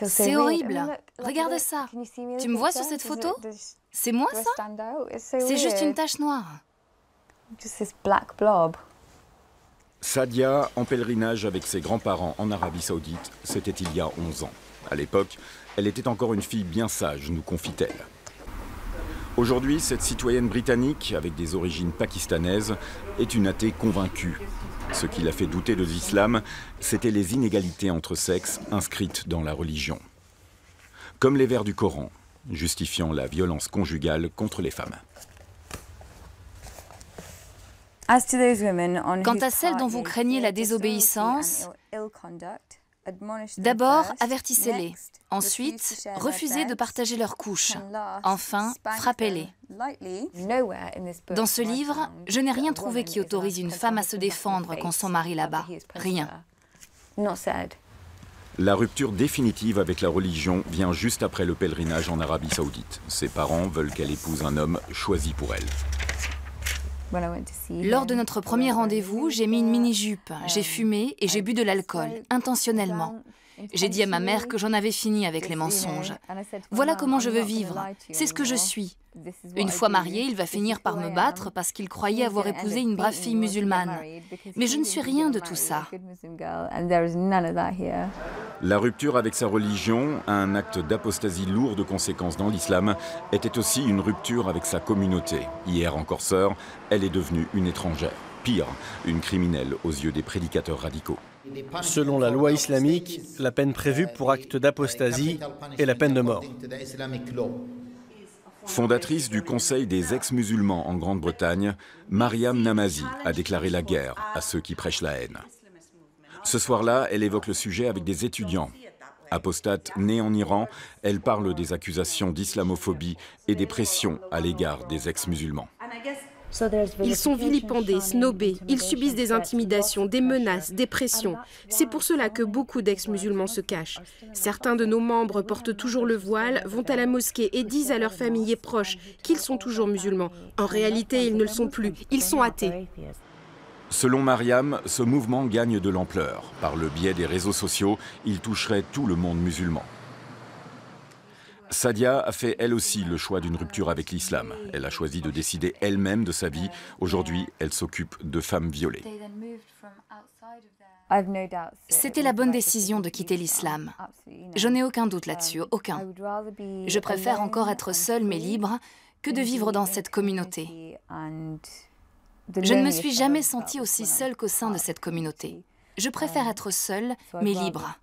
C'est horrible. Regarde ça. Tu me vois sur cette photo? C'est moi, ça? C'est juste une tache noire. Sadia, en pèlerinage avec ses grands-parents en Arabie Saoudite, c'était il y a 11 ans. À l'époque, elle était encore une fille bien sage, nous confie-t-elle. Aujourd'hui, cette citoyenne britannique, avec des origines pakistanaises, est une athée convaincue. Ce qui l'a fait douter de l'islam, c'était les inégalités entre sexes inscrites dans la religion. Comme les vers du Coran, justifiant la violence conjugale contre les femmes. Quant à celles dont vous craignez la désobéissance, d'abord, avertissez-les. Ensuite, refusez de partager leurs couches. Enfin, frappez-les. Dans ce livre, je n'ai rien trouvé qui autorise une femme à se défendre quand son mari là-bas. Rien. La rupture définitive avec la religion vient juste après le pèlerinage en Arabie Saoudite. Ses parents veulent qu'elle épouse un homme choisi pour elle. Lors de notre premier rendez-vous, j'ai mis une mini-jupe, j'ai fumé et j'ai bu de l'alcool, intentionnellement. J'ai dit à ma mère que j'en avais fini avec les mensonges. Voilà comment je veux vivre, c'est ce que je suis. Une fois marié, il va finir par me battre parce qu'il croyait avoir épousé une brave fille musulmane. Mais je ne suis rien de tout ça. La rupture avec sa religion, un acte d'apostasie lourd de conséquences dans l'islam, était aussi une rupture avec sa communauté. Hier encore sœur, elle est devenue une étrangère. Pire, une criminelle aux yeux des prédicateurs radicaux. Selon la loi islamique, la peine prévue pour acte d'apostasie est la peine de mort. Fondatrice du Conseil des ex-musulmans en Grande-Bretagne, Mariam Namazie a déclaré la guerre à ceux qui prêchent la haine. Ce soir-là, elle évoque le sujet avec des étudiants. Apostate née en Iran, elle parle des accusations d'islamophobie et des pressions à l'égard des ex-musulmans. Ils sont vilipendés, snobés, ils subissent des intimidations, des menaces, des pressions. C'est pour cela que beaucoup d'ex-musulmans se cachent. Certains de nos membres portent toujours le voile, vont à la mosquée et disent à leurs familles et proches qu'ils sont toujours musulmans. En réalité, ils ne le sont plus, ils sont athées. Selon Mariam, ce mouvement gagne de l'ampleur. Par le biais des réseaux sociaux, il toucherait tout le monde musulman. Sadia a fait elle aussi le choix d'une rupture avec l'islam. Elle a choisi de décider elle-même de sa vie. Aujourd'hui, elle s'occupe de femmes violées. C'était la bonne décision de quitter l'islam. Je n'ai aucun doute là-dessus, aucun. Je préfère encore être seule mais libre que de vivre dans cette communauté. Je ne me suis jamais sentie aussi seule qu'au sein de cette communauté. Je préfère être seule mais libre.